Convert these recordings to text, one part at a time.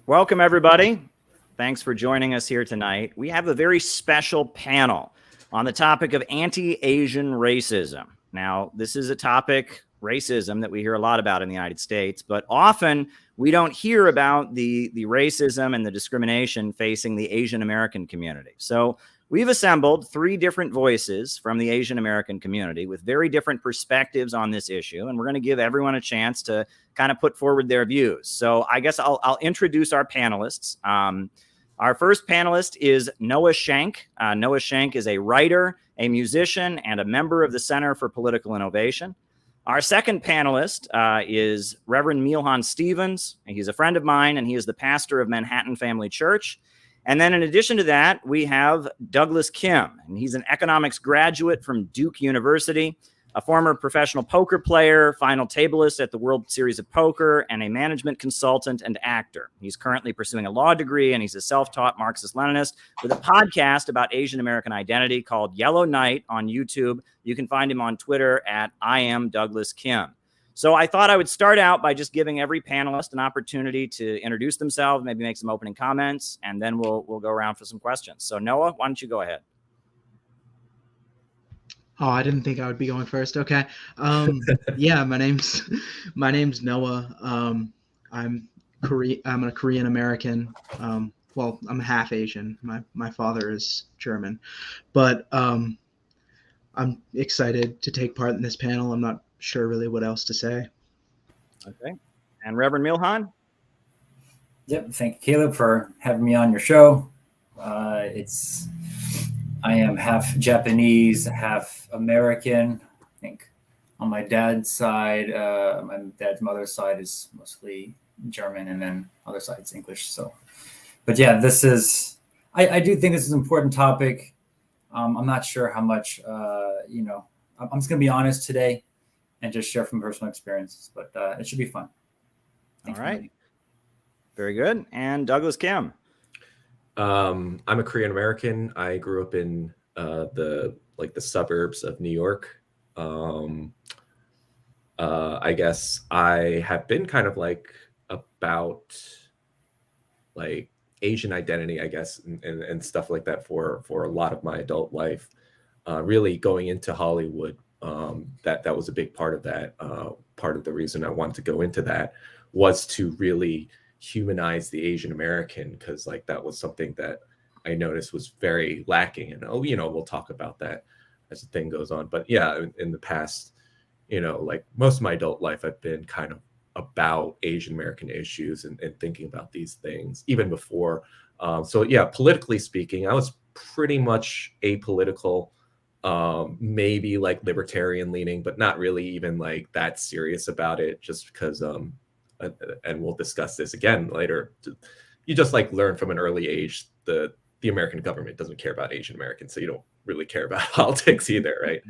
Welcome, everybody. Thanks for joining us here tonight. We have a very special panel on the topic of anti-Asian racism. Now, this is a topic, racism, that we hear a lot about in the United States, but often we don't hear about the racism and the discrimination facing the Asian American community. So we've assembled three different voices from the Asian American community with very different perspectives on this issue, and we're going to give everyone a chance to kind of put forward their views. So I guess I'll introduce our panelists. Our first panelist is Noah Shank. Noah Shank is a writer, a musician, and a member of the Center for Political Innovation. Our second panelist is Reverend Milhan Stevens. He's a friend of mine, and he is the pastor of Manhattan Family Church. And then in addition to that, we have Douglas Kim, and he's an economics graduate from Duke University, a former professional poker player, final tableist at the World Series of Poker, and a management consultant and actor. He's currently pursuing a law degree, and he's a self-taught Marxist-Leninist with a podcast about Asian American identity called Yellow Knight on YouTube. You can find him on Twitter at I am Douglas Kim. So I thought I would start out by just giving every panelist an opportunity to introduce themselves, maybe make some opening comments, and then we'll go around for some questions. So Noah, why don't you go ahead? Oh, I didn't think I would be going first. Okay. Yeah, my name's Noah. I'm a Korean American. Well, I'm half Asian. My father is German, but I'm excited to take part in this panel. I'm not sure really what else to say. Okay. And Reverend Milhan? Yep. Thank you, Caleb, for having me on your show. I am half Japanese, half American. I think on my dad's side, my dad's mother's side is mostly German, and then other side's English. So, but yeah, I do think this is an important topic. I'm not sure how much, I'm just going to be honest today and just share from personal experiences, but it should be fun. All right. Very good. And Douglas Kim. I'm a Korean American. I grew up in the suburbs of New York. I guess I have been kind of about Asian identity, I guess, and stuff like that for a lot of my adult life. Really going into Hollywood, that was a big part of that. Part of the reason I wanted to go into that was to really humanize the Asian American, because that was something that I noticed was very lacking. And we'll talk about that as the thing goes on. But yeah, in the past, most of my adult life, I've been kind of about Asian American issues and thinking about these things even before. So yeah, politically speaking, I was pretty much apolitical, maybe libertarian leaning, but not really even that serious about it, just because and we'll discuss this again later. You just learn from an early age the American government doesn't care about Asian Americans, so you don't really care about politics either, right?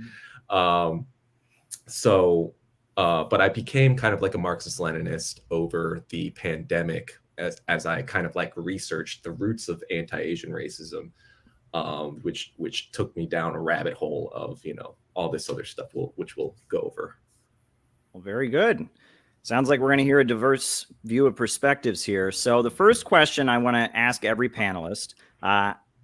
But I became kind of a Marxist-Leninist over the pandemic as I kind of researched the roots of anti-Asian racism, which took me down a rabbit hole of all this other stuff, which we'll go over. Well, very good. Sounds like we're going to hear a diverse view of perspectives here. So the first question I want to ask every panelist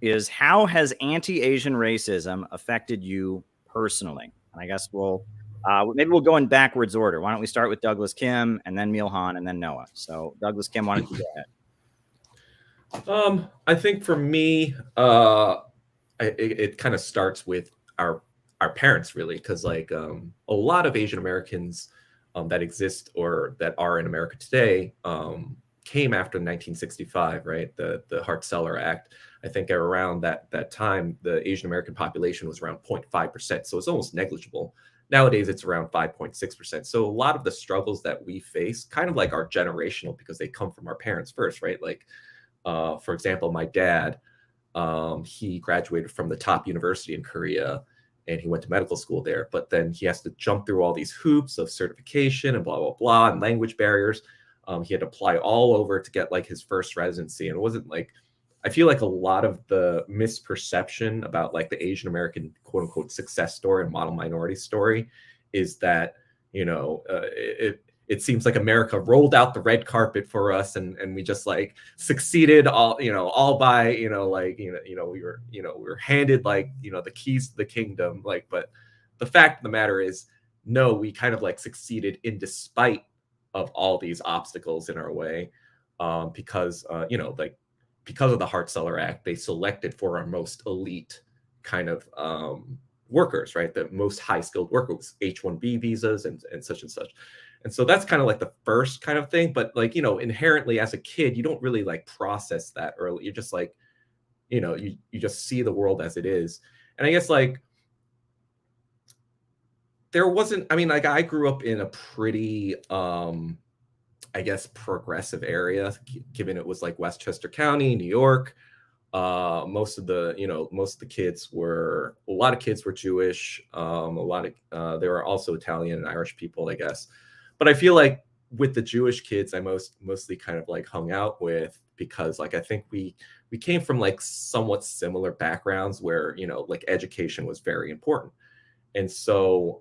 is, how has anti-Asian racism affected you personally? And I guess maybe we'll go in backwards order. Why don't we start with Douglas Kim, and then Milhan, and then Noah? So Douglas Kim, why don't you go ahead? I think for me, it kind of starts with our parents, really, because a lot of Asian Americans that exist or that are in America today came after 1965, right? The Hart-Celler Act. I think around that time, the Asian American population was around 0.5%, so it's almost negligible. Nowadays, it's around 5.6%. So a lot of the struggles that we face kind of are generational, because they come from our parents first, right? For example, my dad, he graduated from the top university in Korea, and he went to medical school there, but then he has to jump through all these hoops of certification and blah, blah, blah, and language barriers. He had to apply all over to get his first residency. And it wasn't I feel a lot of the misperception about the Asian American quote unquote success story and model minority story is that, it seems like America rolled out the red carpet for us, and we just like succeeded all, all by, we were handed like, the keys to the kingdom. Like, but the fact of the matter is, no, we kind of like succeeded in despite of all these obstacles in our way, because like because of the Hart-Celler Act, they selected for our most elite kind of workers, right? The most high skilled workers, H-1B visas and such and such. And so that's kind of like the first kind of thing. But like, inherently as a kid, you don't really like process that early. You're just like, you just see the world as it is. And I guess like there wasn't, I mean, like I grew up in a pretty, I guess, progressive area, given it was like Westchester County, New York. Most of the kids a lot of kids were Jewish. There were also Italian and Irish people, I guess. But I feel like with the Jewish kids, I mostly kind of like hung out with, because like I think we came from like somewhat similar backgrounds where, like education was very important. And so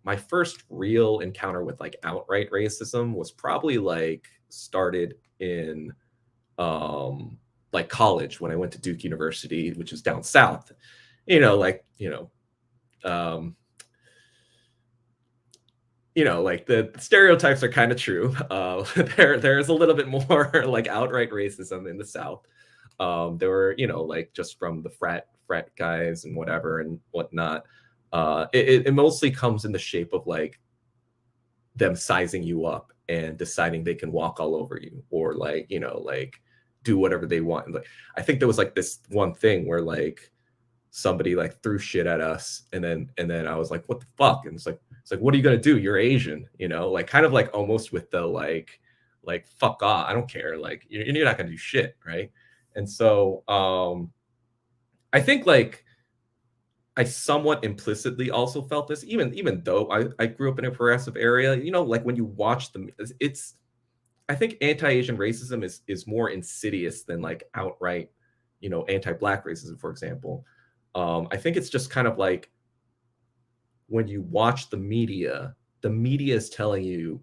my first real encounter with like outright racism was probably like started in like college, when I went to Duke University, which is down south. Like the stereotypes are kind of true. There is a little bit more like outright racism in the South. There were, like just from the frat guys and whatever and whatnot. It mostly comes in the shape of like them sizing you up and deciding they can walk all over you, or like, like do whatever they want. And like, I think there was like this one thing where like somebody like threw shit at us, and then I was like, what the fuck? And it's like, what are you gonna do? You're Asian, like kind of like almost with the like fuck off, I don't care, like you're not gonna do shit, right? And so I think like I somewhat implicitly also felt this, even though I grew up in a progressive area. Like when you watch them, I think anti-Asian racism is more insidious than like outright, anti-Black racism, for example. I think it's just kind of like when you watch the media is telling you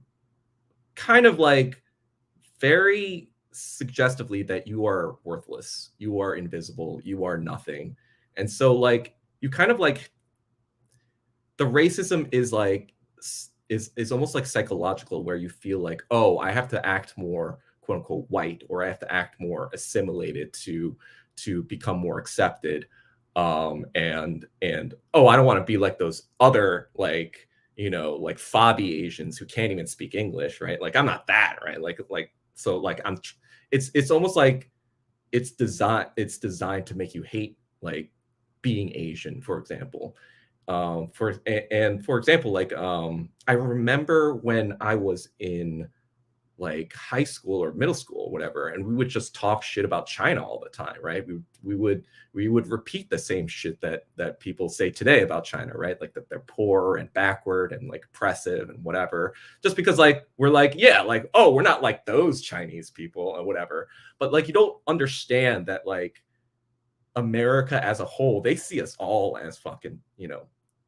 kind of like very suggestively that you are worthless, you are invisible, you are nothing. And so like you kind of like, the racism is like is almost like psychological, where you feel like, oh, I have to act more quote unquote white, or I have to act more assimilated to become more accepted. And oh, I don't want to be like those other like, like fobby Asians who can't even speak English, right? Like I'm not that, right? Like so like it's almost like it's designed to make you hate like being Asian, for example. For example, like I remember when I was in like high school or middle school or whatever, and we would just talk shit about China all the time, right? We would repeat the same shit that people say today about China, right? Like that they're poor and backward and like oppressive and whatever, just because like we're like, yeah, like, oh, we're not like those Chinese people or whatever. But like you don't understand that like America as a whole, they see us all as fucking,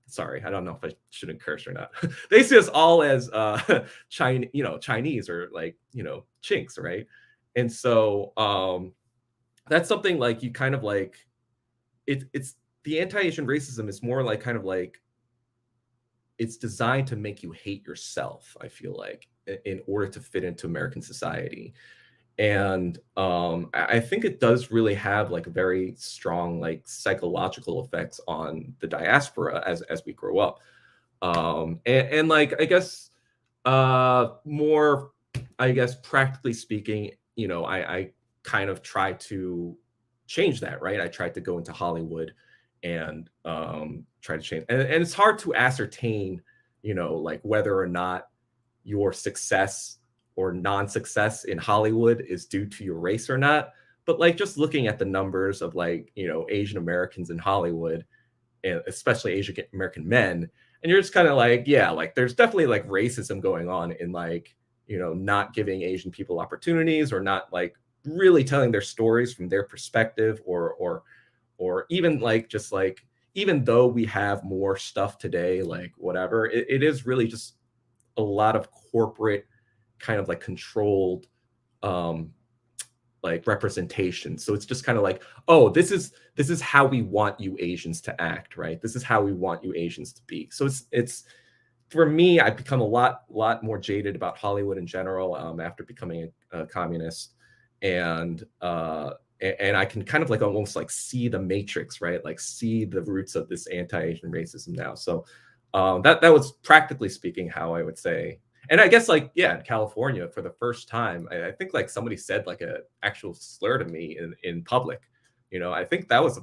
sorry, I don't know if I shouldn't curse or not. They see us all as Chinese or like, chinks, right? And so that's something like you kind of like it's the anti-Asian racism is more like kind of like it's designed to make you hate yourself, I feel like, in order to fit into American society. And I think it does really have like very strong like psychological effects on the diaspora as we grow up. And like I guess more, I guess practically speaking, I kind of try to change that, right? I tried to go into Hollywood and try to change, and it's hard to ascertain, like whether or not your success or non-success in Hollywood is due to your race or not. But like just looking at the numbers of like, Asian Americans in Hollywood, and especially Asian American men, and you're just kind of like, yeah, like there's definitely like racism going on in like, not giving Asian people opportunities, or not like really telling their stories from their perspective, or even like just like, even though we have more stuff today, like whatever, it is really just a lot of corporate kind of like controlled like representation. So it's just kind of like, oh, this is how we want you Asians to act, right? This is how we want you Asians to be. So it's for me, I've become a lot more jaded about Hollywood in general after becoming a communist, and I can kind of like almost like see the matrix, right? Like see the roots of this anti-Asian racism now. So that was practically speaking how I would say. And I guess like, yeah, in California for the first time, I think like somebody said like a actual slur to me in public. You know, I think that was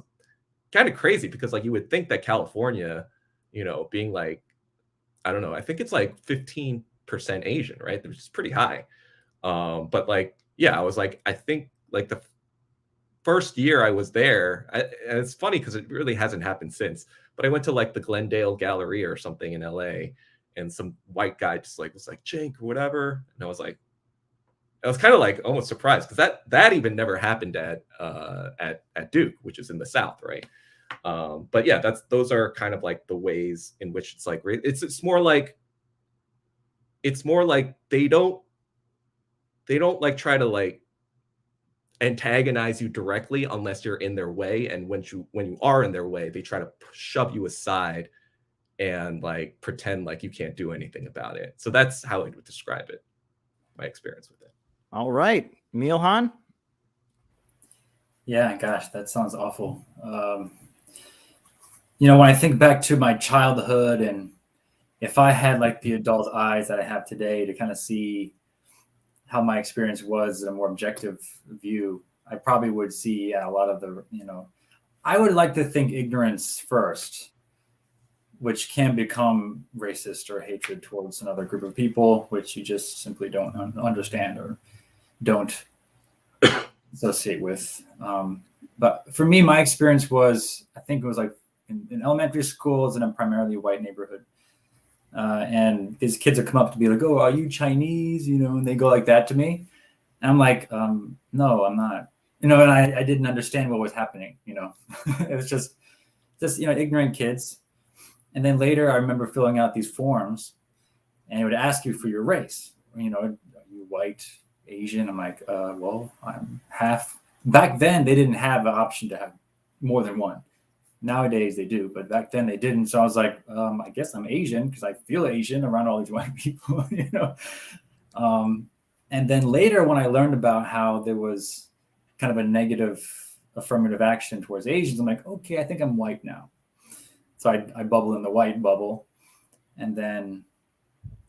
kind of crazy because like you would think that California, you know, being like, I don't know, I think it's like 15% Asian, right? Which is pretty high. But like, yeah, I was like, I think like the first year I was there, and it's funny because it really hasn't happened since, but I went to like the Glendale Galleria or something in LA, and some white guy just like was like Jink or whatever, and I was kind of like almost surprised because that even never happened at Duke, which is in the South, right? But yeah, those are kind of like the ways in which it's like it's more like they don't like try to like antagonize you directly unless you're in their way, and when you are in their way, they try to shove you aside and like pretend like you can't do anything about it. So that's how I would describe it, my experience with it. All right, Milhan. Yeah, gosh, that sounds awful. You know, when I think back to my childhood, and if I had like the adult eyes that I have today to kind of see how my experience was in a more objective view, I probably would see a lot of the, you know, I would like to think ignorance first, which can become racist or hatred towards another group of people, which you just simply don't understand or don't associate with. But for me, my experience was, I think it was like in elementary schools in a primarily white neighborhood. And these kids would come up to be like, "Oh, are you Chinese?" You know, and they go like that to me. And I'm like, "No, I'm not." You know, and I didn't understand what was happening. You know, it was just you know, ignorant kids. And then later, I remember filling out these forms, and it would ask you for your race. You know, are you white, Asian? I'm like, well, I'm half. Back then, they didn't have the option to have more than one. Nowadays they do, but back then they didn't. So I was like, I guess I'm Asian because I feel Asian around all these white people, you know. And then later when I learned about how there was kind of a negative affirmative action towards Asians, I'm like, okay, I think I'm white now. So I bubble in the white bubble. And then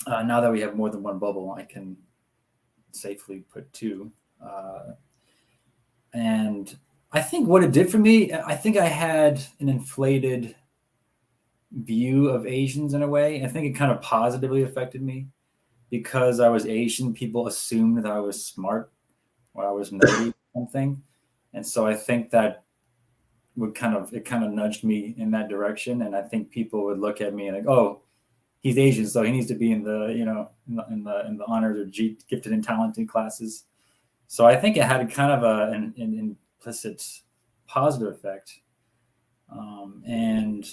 now that we have more than one bubble, I can safely put two. And I think what it did for me, I think I had an inflated view of Asians in a way. I think it kind of positively affected me because I was Asian. People assumed that I was smart or I was nerdy or something. And so I think that it kind of nudged me in that direction. And I think people would look at me and like, oh, he's Asian, so he needs to be in the, you know, in the honors or gifted and talented classes. So I think it had kind of an implicit positive effect. And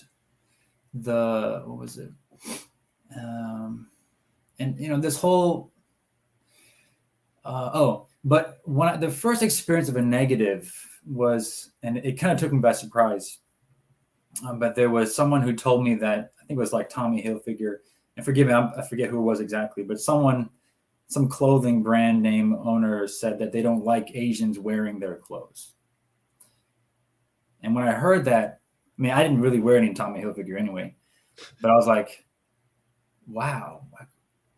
what was it? And you know, this whole but the first experience of a negative was, and it kind of took me by surprise. But there was someone who told me that, I think it was like Tommy Hilfiger, and forgive me, I forget who it was exactly, but some clothing brand name owner said that they don't like Asians wearing their clothes. And when I heard that, I mean, I didn't really wear any Tommy Hilfiger anyway, but I was like, wow,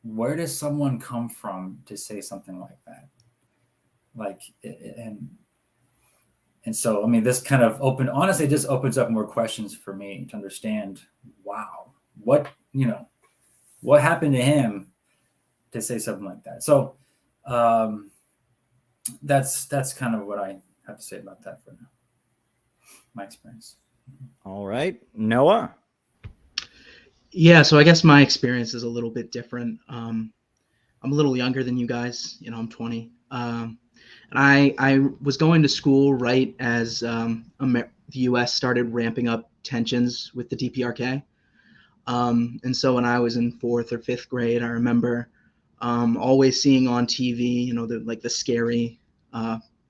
where does someone come from to say something like that? Like, and so, I mean, this kind of honestly, just opens up more questions for me to understand, wow, what happened to him to say something like that? So that's kind of what I have to say about that for now. My experience. All right, Noah. Yeah, so I guess my experience is a little bit different. I'm a little younger than you guys. You know, I'm 20. And I was going to school right as the U.S. started ramping up tensions with the DPRK. And so when I was in 4th or 5th grade, I remember always seeing on TV, you know, the scary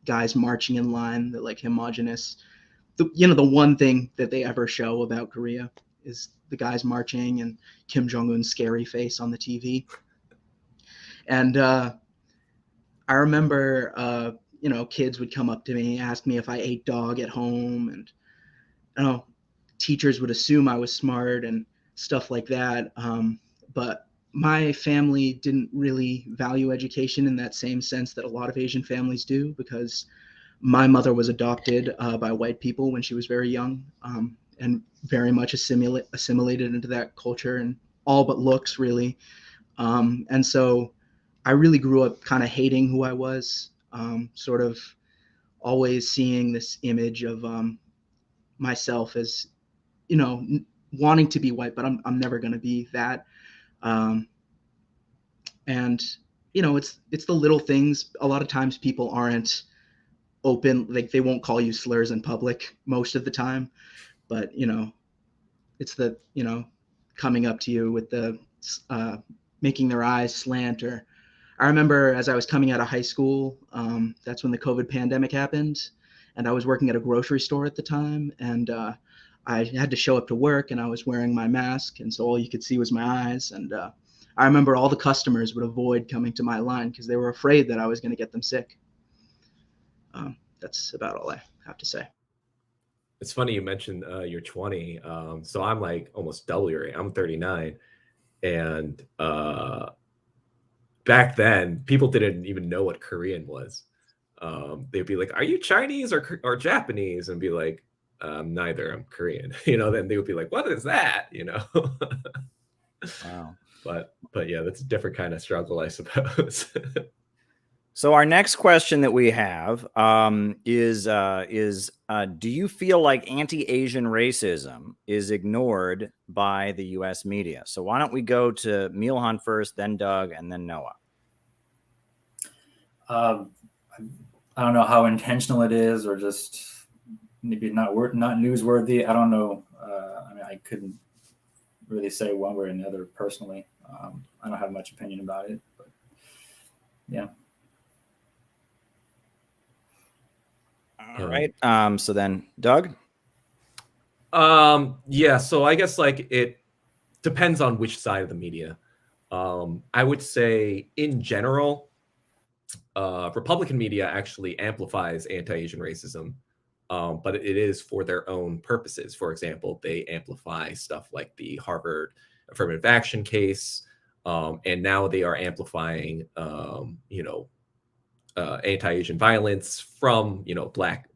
guys marching in line, the like homogenous. The one thing that they ever show about Korea is the guys marching and Kim Jong-un's scary face on the TV. And I remember, you know, kids would come up to me, ask me if I ate dog at home, and you know, teachers would assume I was smart and stuff like that. But my family didn't really value education in that same sense that a lot of Asian families do, because my mother was adopted by white people when she was very young, and very much assimilated into that culture and all but looks, really. And so I really grew up kind of hating who I was, sort of always seeing this image of myself as, you know, wanting to be white, but I'm never going to be that. And you know, it's the little things. A lot of times people aren't open, like they won't call you slurs in public most of the time, but you know, it's the, you know, coming up to you with the making their eyes slant. Or I remember as I was coming out of high school, that's when the COVID pandemic happened, and I was working at a grocery store at the time, and I had to show up to work, and I was wearing my mask, and so all you could see was my eyes. And I remember all the customers would avoid coming to my line because they were afraid that I was going to get them sick. That's about all I have to say. It's funny you mentioned you're 20. So I'm like almost double your age. I'm 39. And back then, people didn't even know what Korean was. They'd be like, "Are you Chinese or Japanese?" And be like, "Neither. I'm Korean." You know, then they would be like, "What is that?" You know. Wow. But yeah, that's a different kind of struggle, I suppose. So our next question that we have is do you feel like anti-Asian racism is ignored by the U.S. media? So why don't we go to Milhan first, then Doug, and then Noah? I don't know how intentional it is, or just maybe not newsworthy. I don't know. I mean, I couldn't really say one way or another personally. I don't have much opinion about it, but yeah. All right. So then, Doug? Yeah, so I guess like it depends on which side of the media. I would say in general, Republican media actually amplifies anti-Asian racism, but it is for their own purposes. For example, they amplify stuff like the Harvard affirmative action case, and now they are amplifying, anti-Asian violence from black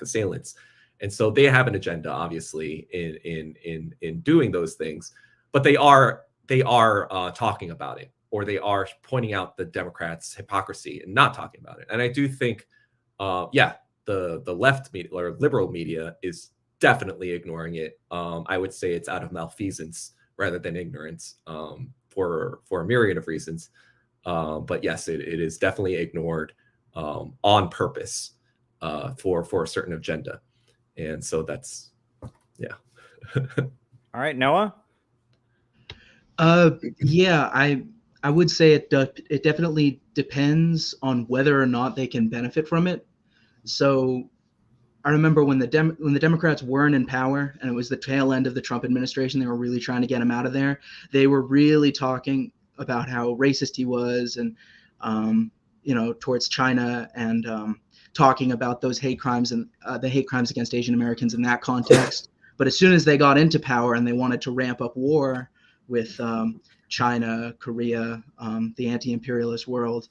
assailants, and so they have an agenda, obviously, in doing those things, but they are talking about it, or they are pointing out the Democrats' hypocrisy and not talking about it. And I do think, the left media or liberal media is definitely ignoring it. I would say it's out of malfeasance rather than ignorance, for a myriad of reasons. But yes, it is definitely ignored on purpose for a certain agenda. And so that's, yeah. All right, Noah? Yeah, I would say it definitely depends on whether or not they can benefit from it. So I remember when the Democrats weren't in power, and it was the tail end of the Trump administration, they were really trying to get him out of there. They were really talking about how racist he was, and towards China, and talking about those hate crimes and the hate crimes against Asian Americans in that context. But as soon as they got into power and they wanted to ramp up war with China, Korea, the anti-imperialist world,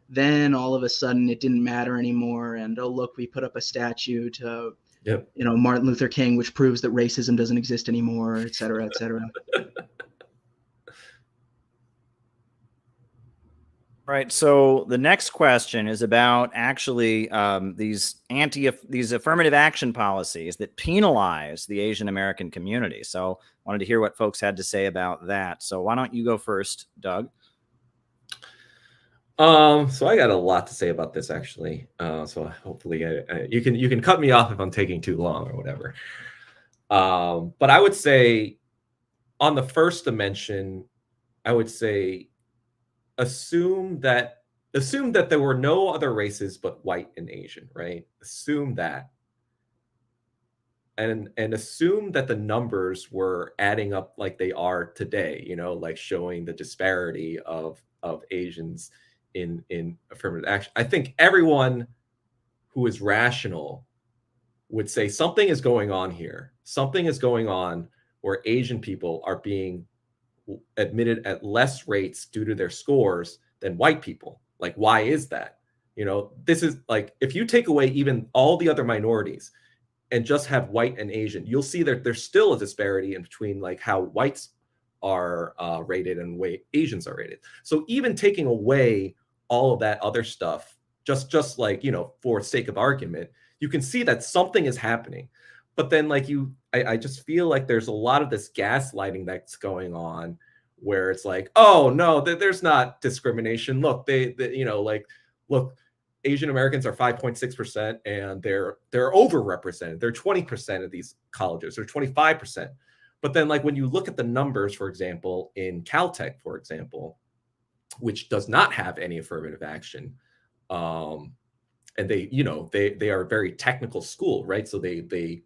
then all of a sudden it didn't matter anymore. And oh, look, we put up a statue to, Martin Luther King, which proves that racism doesn't exist anymore, et cetera, et cetera. Right. So the next question is about actually these affirmative action policies that penalize the Asian American community. So I wanted to hear what folks had to say about that. So why don't you go first, Doug? So I got a lot to say about this, actually. So hopefully you can cut me off if I'm taking too long or whatever. But I would say on the first dimension, I would say assume that there were no other races but white and Asian, right? Assume that. And assume that the numbers were adding up like they are today, you know, like showing the disparity of Asians in affirmative action. I think everyone who is rational would say something is going on here. Something is going on where Asian people are being admitted at less rates due to their scores than white people. Like, why is that? You know, this is like, if you take away even all the other minorities and just have white and Asian, you'll see that there's still a disparity in between like how whites are rated and the way Asians are rated. So even taking away all of that other stuff, just like, you know, for sake of argument, you can see that something is happening. But then like I just feel like there's a lot of this gaslighting that's going on where it's like, oh no, there's not discrimination. Look, they you know, like, look, Asian Americans are 5.6% and they're overrepresented. They're 20% of these colleges, they're 25%. But then like when you look at the numbers, for example, in Caltech, for example, which does not have any affirmative action, and they, you know, they are a very technical school, right? So they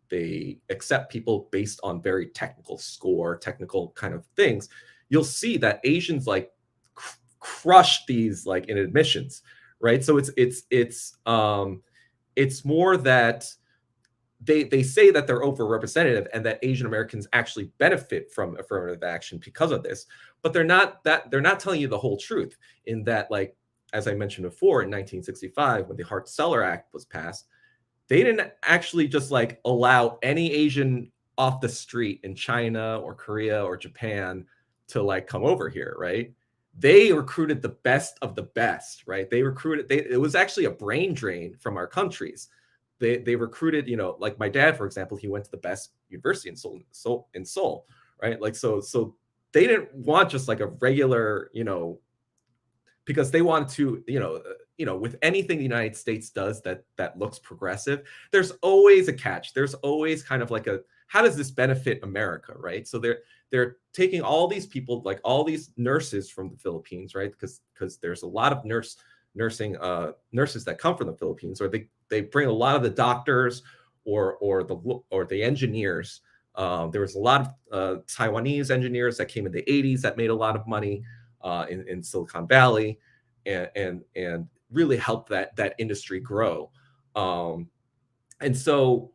accept people based on very technical score, technical kind of things. You'll see that Asians like crush these like in admissions, right? So it's more that they say that they're overrepresented and that Asian Americans actually benefit from affirmative action because of this, but they're not telling you the whole truth in that, like, as I mentioned before, in 1965, when the Hart-Celler Act was passed, they didn't actually just like allow any Asian off the street in China or Korea or Japan to like come over here, right? They recruited the best of the best, right? It was actually a brain drain from our countries. They recruited, you know, like my dad, for example, he went to the best university in Seoul, right? Like, so they didn't want just like a regular, you know, because they wanted to, you know, with anything the United States does that looks progressive, there's always a catch. There's always kind of like how does this benefit America, right? So they're taking all these people, like all these nurses from the Philippines, right? Because there's a lot of nurses that come from the Philippines, or they bring a lot of the doctors or the engineers. There was a lot of Taiwanese engineers that came in the 80s that made a lot of money in Silicon Valley and really helped that industry grow. And so,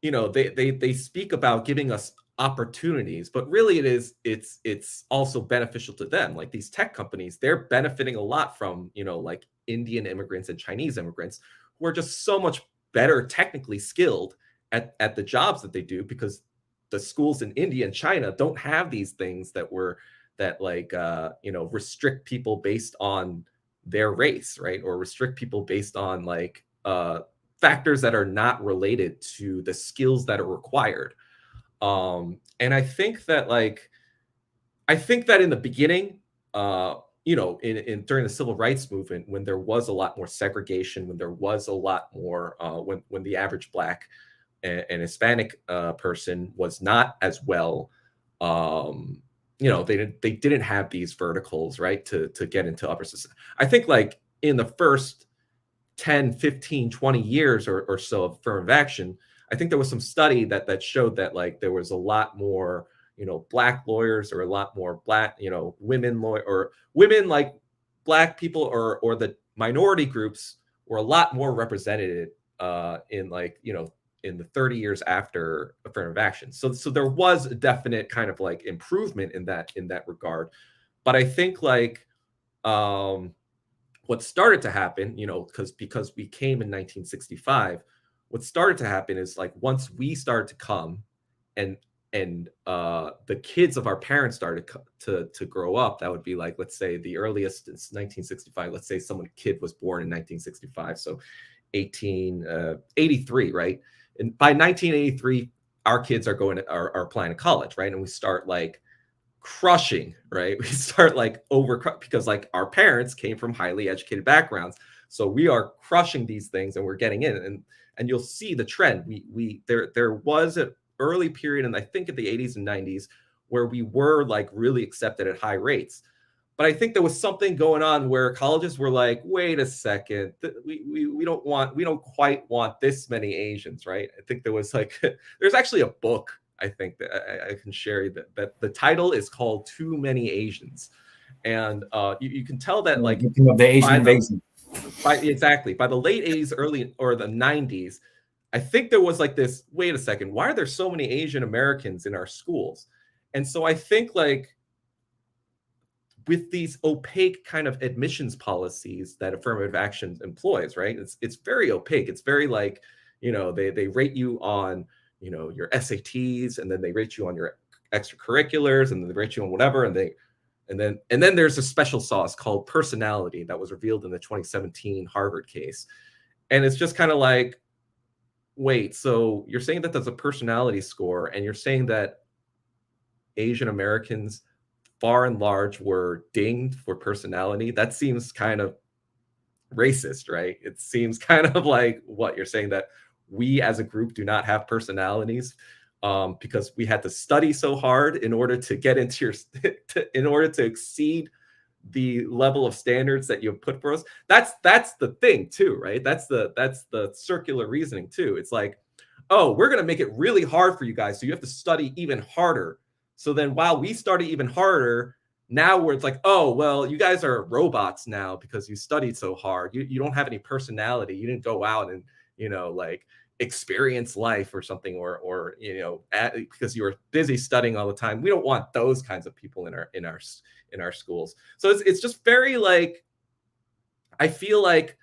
you know, they speak about giving us opportunities, but really it's also beneficial to them. Like these tech companies, they're benefiting a lot from, you know, like Indian immigrants and Chinese immigrants who are just so much better technically skilled at the jobs that they do, because the schools in India and China don't have these things that you know, restrict people based on their race, right? Or restrict people based on like factors that are not related to the skills that are required. And I think that in the beginning, you know, in during the civil rights movement, when there was a lot more segregation, when there was a lot more, when the average Black and Hispanic person was not as well, you know, they didn't have these verticals, right, to get into upper society. I think like in the first 10, 15, 20 years or so of affirmative action, I think there was some study that showed that like there was a lot more, you know, Black lawyers, or a lot more Black, you know, women like Black people or the minority groups were a lot more represented in like, you know, in the 30 years after affirmative action. So there was a definite kind of like improvement in that regard. But I think like what started to happen, you know, because we came in 1965, what started to happen is like once we started to come and the kids of our parents started to grow up, that would be like, let's say the earliest is 1965. Let's say kid was born in 1965, so 1883, right? And by 1983, our kids are applying to college, right? And we start like crushing, right? We start like because like our parents came from highly educated backgrounds, so we are crushing these things and we're getting in, and you'll see the trend. There was an early period, and I think in the 80s and 90s, where we were like really accepted at high rates. But I think there was something going on where colleges were like, wait a second, we don't quite want this many Asians, right? I think there was like, there's actually a book I think that I can share that the title is called Too Many Asians. And you can tell that like the Asian invasion. Exactly. By the late 80s, early or the 90s, I think there was like this, wait a second, why are there so many Asian Americans in our schools? And so I think like with these opaque kind of admissions policies that affirmative action employs, right? It's very opaque. It's very like, they rate you on, your SATs, and then they rate you on your extracurriculars, and then they rate you on whatever, and then there's a special sauce called personality that was revealed in the 2017 Harvard case. And it's just kind of like, wait, so you're saying that there's a personality score, and you're saying that Asian Americans far and large were dinged for personality? That seems kind of racist, right? It seems kind of like, what you're saying, that we as a group do not have personalities because we had to study so hard in order to get into your in order to exceed the level of standards that you put for us. That's the thing too, right? That's the circular reasoning too. It's like, oh, we're gonna make it really hard for you guys, so you have to study even harder. So then while we study even harder, now where it's like, oh, well, you guys are robots now because you studied so hard. You don't have any personality. You didn't go out and, like experience life or something, or because you were busy studying all the time. We don't want those kinds of people in our schools. So it's just very like, I feel like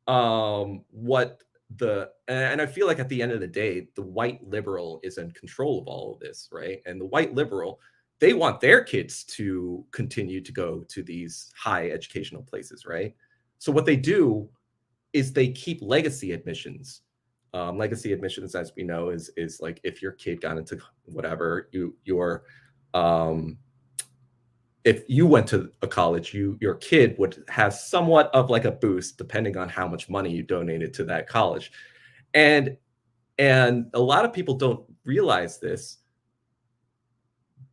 and I feel like at the end of the day, the white liberal is in control of all of this, right? And the white liberal, they want their kids to continue to go to these high educational places, right? So what they do is they keep legacy admissions. Legacy admissions, as we know, is like if your kid got into whatever, if you went to a college, your kid would have somewhat of like a boost depending on how much money you donated to that college. And a lot of people don't realize this,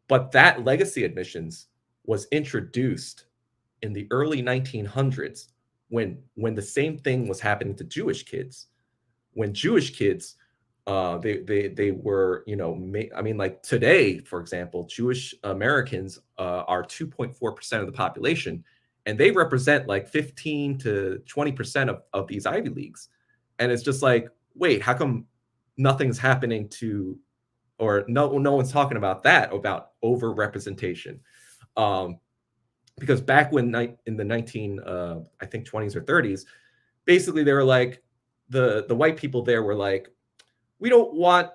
but that legacy admissions was introduced in the early 1900s when the same thing was happening to Jewish kids. When Jewish kids, they were, I mean, like today, for example, Jewish Americans are 2.4% of the population, and they represent like 15 to 20% of these Ivy Leagues. And it's just like, wait, how come nothing's happening to, or no one's talking about that, about overrepresentation? Because back when in the 20s or 30s, basically they were like, the white people there were like, we don't want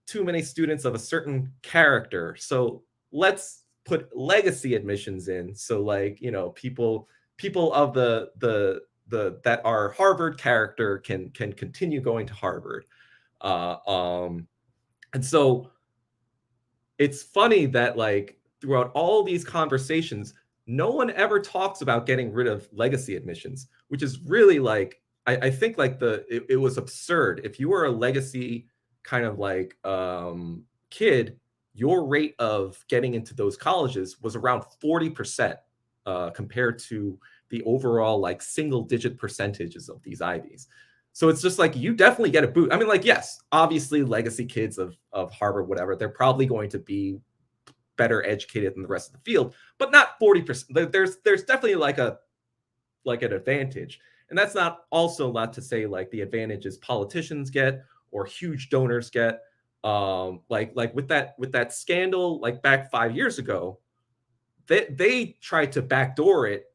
too many students of a certain character, so let's put legacy admissions in. So like, people of the that are Harvard character can continue going to Harvard. And so it's funny that like throughout all these conversations, no one ever talks about getting rid of legacy admissions, which is really like, I think like it was absurd. If you were a legacy kind of like kid, your rate of getting into those colleges was around 40% compared to the overall like single digit percentages of these Ivies. So it's just like, you definitely get a boost. I mean, like, yes, obviously legacy kids of Harvard, whatever, they're probably going to be better educated than the rest of the field, but not 40%. There's definitely like an advantage. And that's not to say like the advantages politicians get or huge donors get. Like with that scandal, like back 5 years ago, they tried to backdoor it,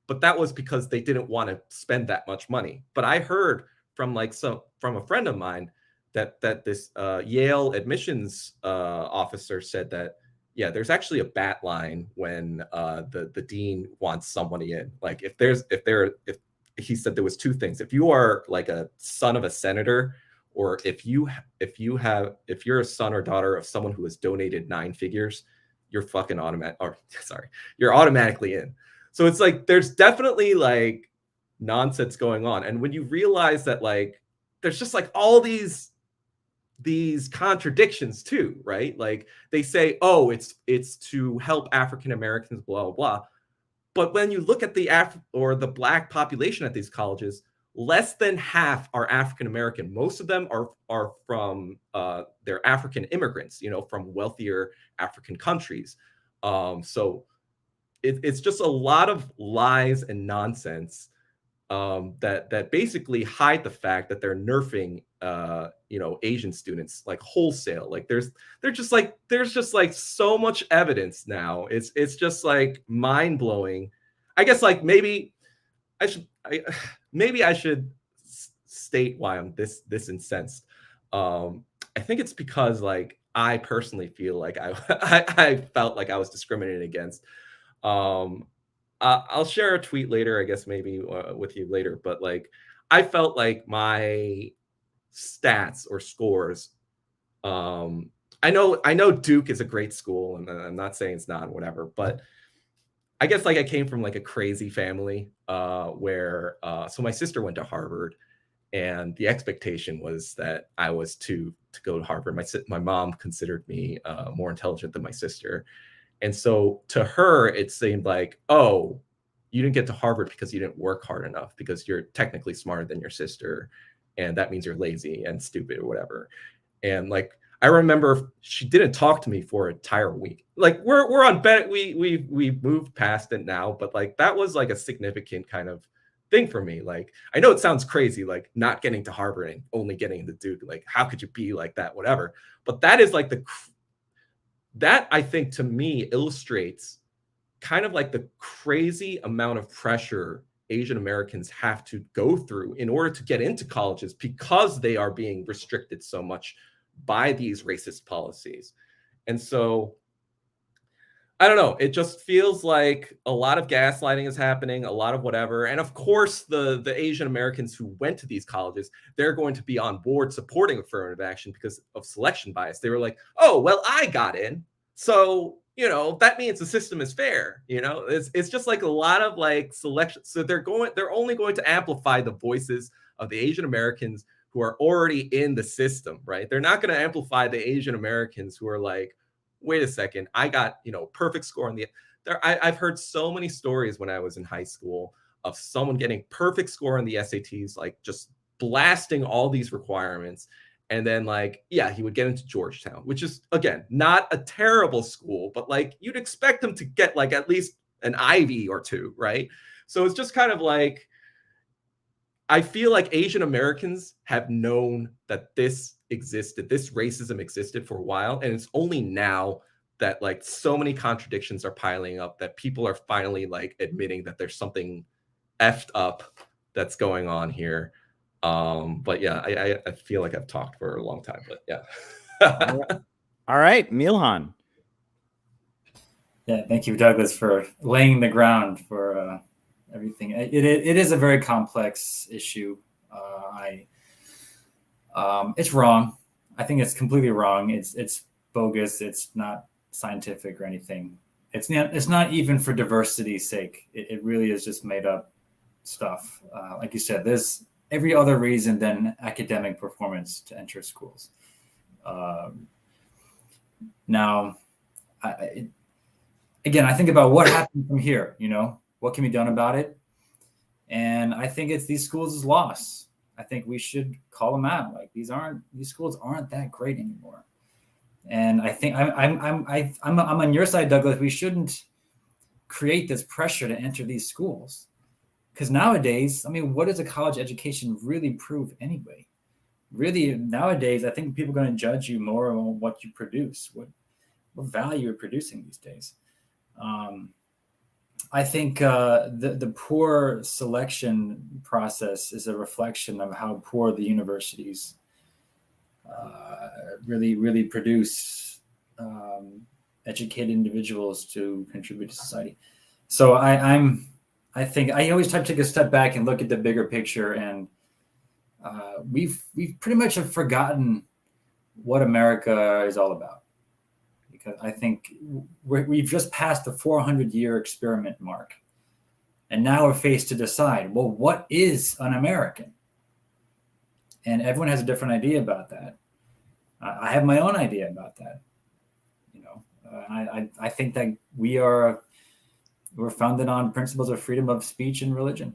but that was because they didn't want to spend that much money. But I heard from a friend of mine that this Yale admissions officer said that, yeah, there's actually a bat line when the dean wants somebody in. Like if he said there was two things. If you are like a son of a senator, or if you're a son or daughter of someone who has donated 9 figures, you're you're automatically in. So it's like there's definitely like nonsense going on. And when you realize that like there's just like all these these contradictions too, right? Like they say, oh, it's to help African Americans, blah, blah, blah. But when you look at the Black population at these colleges, less than half are African American. Most of them are from they're African immigrants, from wealthier African countries. So it's just a lot of lies and nonsense that basically hide the fact that they're nerfing Asian students like wholesale. Like there's just like so much evidence now. It's just like mind blowing. I guess like maybe I should state why I'm this incensed. I think it's because like I personally feel like I felt like I was discriminated against. I'll share a tweet later, I guess maybe with you later, but like I felt like my stats or scores. I know Duke is a great school, and I'm not saying it's not, whatever, but I guess like I came from like a crazy family where so my sister went to Harvard, and the expectation was that I was to go to Harvard. My mom considered me more intelligent than my sister. And so to her, it seemed like, oh, you didn't get to Harvard because you didn't work hard enough, because you're technically smarter than your sister. And that means you're lazy and stupid or whatever. And like, I remember she didn't talk to me for an entire week. Like we're on bed. We moved past it now, but like, that was like a significant kind of thing for me. Like, I know it sounds crazy, like not getting to Harvard and only getting into Duke. Like, how could you be like that? Whatever. But that is like that I think to me illustrates kind of like the crazy amount of pressure Asian Americans have to go through in order to get into colleges, because they are being restricted so much by these racist policies. And so I don't know, it just feels like a lot of gaslighting is happening, a lot of whatever. And of course, the Asian Americans who went to these colleges, they're going to be on board supporting affirmative action because of selection bias. They were like, oh, well, I got in, so that means the system is fair. It's just like a lot of like selection. So they're only going to amplify the voices of the Asian Americans who are already in the system, right? They're not going to amplify the Asian Americans who are like, wait a second, I got perfect score on the. I've heard so many stories when I was in high school of someone getting perfect score on the SATs, like just blasting all these requirements. And then like, yeah, he would get into Georgetown, which is, again, not a terrible school, but like you'd expect him to get like at least an Ivy or two, right? So it's just kind of like, I feel like Asian Americans have known that this racism existed for a while. And it's only now that like so many contradictions are piling up that people are finally like admitting that there's something effed up that's going on here. But yeah, I feel like I've talked for a long time, but yeah. All right, Milhan. Yeah, thank you, Douglas, for laying the ground for everything. It is a very complex issue. It's wrong. I think it's completely wrong. It's bogus. It's not scientific or anything. It's not even for diversity's sake. It really is just made up stuff. Like you said, there's every other reason than academic performance to enter schools. Now, again, I think about what happened from here. What can be done about it? And I think it's these schools' loss. I think we should call them out. Like these schools aren't that great anymore. And I think I'm on your side, Douglas. We shouldn't create this pressure to enter these schools, because nowadays, I mean, what does a college education really prove anyway? Really, nowadays, I think people are going to judge you more on what you produce, what value you're producing these days. I think the poor selection process is a reflection of how poor the universities really produce educated individuals to contribute to society. So I think I always try to take a step back and look at the bigger picture, and we've pretty much have forgotten what America is all about. I think we've just passed the 400-year experiment mark. And now we're faced to decide, well, what is an American? And everyone has a different idea about that. I have my own idea about that. I think that we're founded on principles of freedom of speech and religion,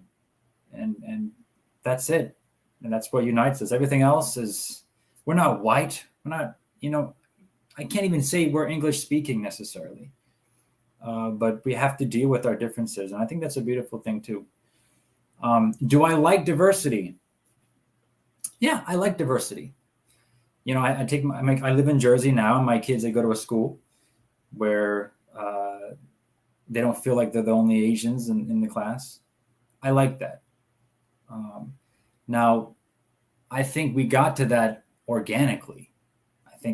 and that's it, and that's what unites us. Everything else is, we're not white, we're not, I can't even say we're English speaking necessarily, but we have to deal with our differences, and I think that's a beautiful thing too. Do I like diversity? Yeah, I like diversity. I live in Jersey now, and my kids, they go to a school where they don't feel like they're the only Asians in the class. I like that. Now, I think we got to that organically.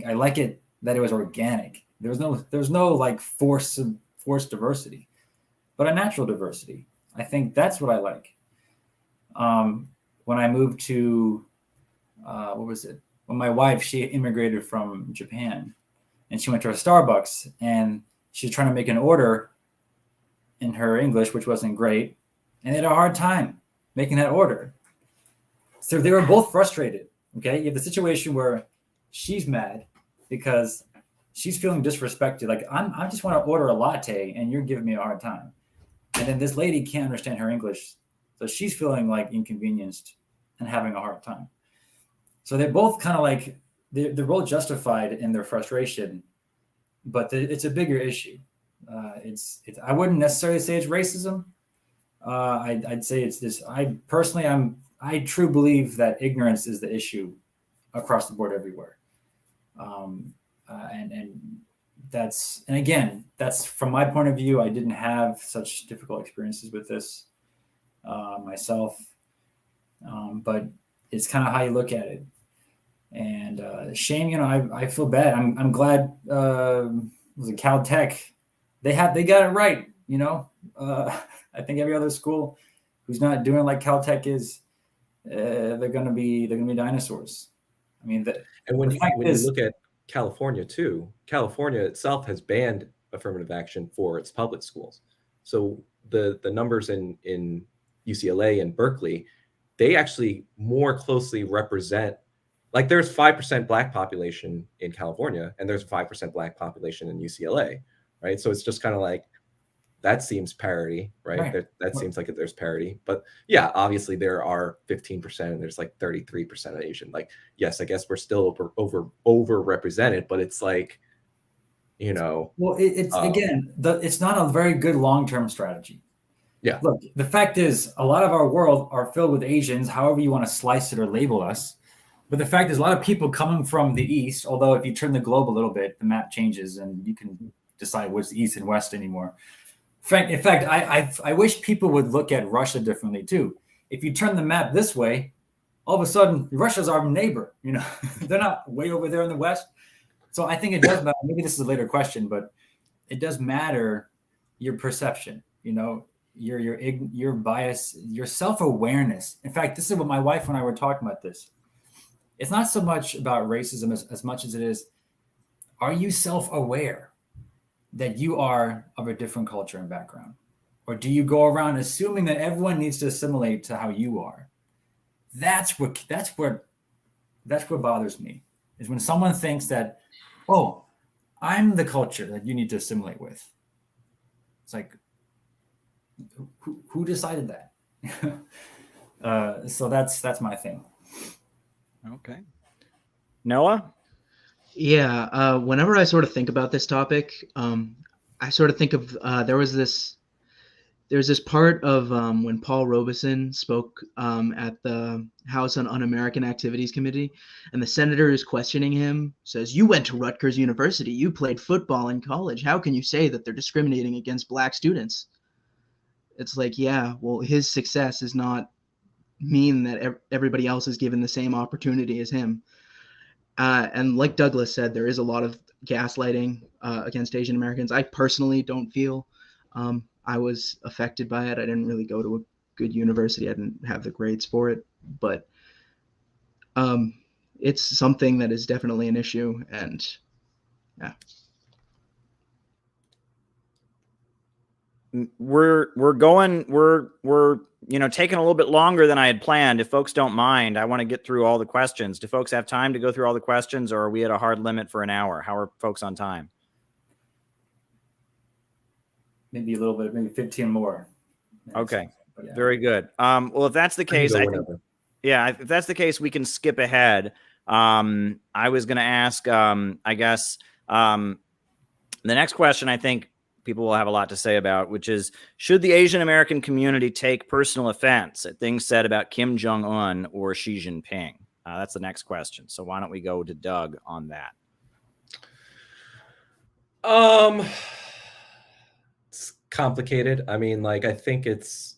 I like it that it was organic. There was no like forced diversity, but a natural diversity. I think that's what I like. When I moved to, what was it? When my wife, she immigrated from Japan, and she went to a Starbucks, and she was trying to make an order in her English, which wasn't great, and they had a hard time making that order. So they were both frustrated. Okay, you have the situation where she's mad because she's feeling disrespected. Like, I just want to order a latte, and you're giving me a hard time. And then this lady can't understand her English, so she's feeling like inconvenienced and having a hard time. So they're both kind of like, they're both justified in their frustration, but it's a bigger issue. I wouldn't necessarily say it's racism. I'd say it's this. I truly believe that ignorance is the issue across the board everywhere. And again, that's from my point of view. I didn't have such difficult experiences with this myself, but it's kind of how you look at it. And shame, I feel bad. I'm glad. Was it Caltech? They got it right. I think every other school who's not doing like Caltech is, they're gonna be dinosaurs. I mean, and when you look at California too, California itself has banned affirmative action for its public schools. So the numbers in UCLA and Berkeley, they actually more closely represent. Like, there's 5% Black population in California, and there's 5% Black population in UCLA, right? So it's just kind of like, that seems parity, right? That seems like there's parity. But yeah, obviously there are 15% and there's like 33% of Asian. Like, yes, I guess we're still over represented, but it's like, Well, it's not a very good long-term strategy. Yeah. Look, the fact is, a lot of our world are filled with Asians, however you want to slice it or label us. But the fact is, a lot of people coming from the East, although if you turn the globe a little bit, the map changes and you can decide what's East and West anymore. In fact, I wish people would look at Russia differently too. If you turn the map this way, all of a sudden, Russia's our neighbor. They're not way over there in the West. So I think it does matter. Maybe this is a later question, but it does matter your perception, your bias, your self-awareness. In fact, this is what my wife and I were talking about this. It's not so much about racism as much as it is, are you self-aware that you are of a different culture and background? Or do you go around assuming that everyone needs to assimilate to how you are? That's what bothers me, is when someone thinks that, oh, I'm the culture that you need to assimilate with. It's like, who decided that? So that's my thing. Okay. Noah? Yeah. Whenever I sort of think about this topic, I sort of think of there's this part of when Paul Robeson spoke at the House on Un-American Activities Committee, and the senator is questioning him, says, "You went to Rutgers University. You played football in college. How can you say that they're discriminating against Black students?" It's like, yeah, well, his success does not mean that everybody else is given the same opportunity as him. And like Douglas said, there is a lot of gaslighting against Asian Americans. I personally don't feel I was affected by it. I didn't really go to a good university. I didn't have the grades for it, but it's something that is definitely an issue. And yeah. we're taking a little bit longer than I had planned. If folks don't mind, I want to get through all the questions. Do folks have time to go through all the questions, or are we at a hard limit for an hour? How are folks on time? Maybe a little bit, maybe 15 more. Okay. Yeah. Very good. Well, if that's the case, if that's the case, we can skip ahead. I was going to ask, I guess, the next question I think people will have a lot to say about, which is, should the Asian American community take personal offense at things said about Kim Jong-un or Xi Jinping? That's the next question. So why don't we go to Doug on that? It's complicated. I mean, like, I think it's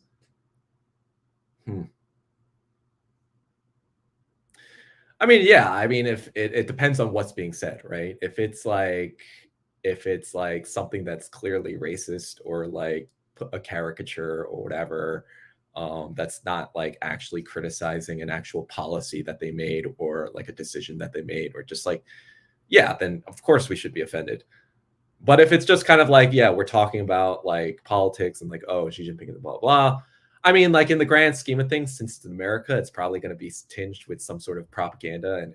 I mean, yeah. I mean, if it depends on what's being said, right? If it's like something that's clearly racist, or like a caricature or whatever, that's not like actually criticizing an actual policy that they made, or like a decision that they made, or just like, yeah, then of course we should be offended. But if it's just kind of like, yeah, we're talking about like politics and like, oh, Xi Jinping and blah, blah. I mean, like, in the grand scheme of things, since it's America, it's probably going to be tinged with some sort of propaganda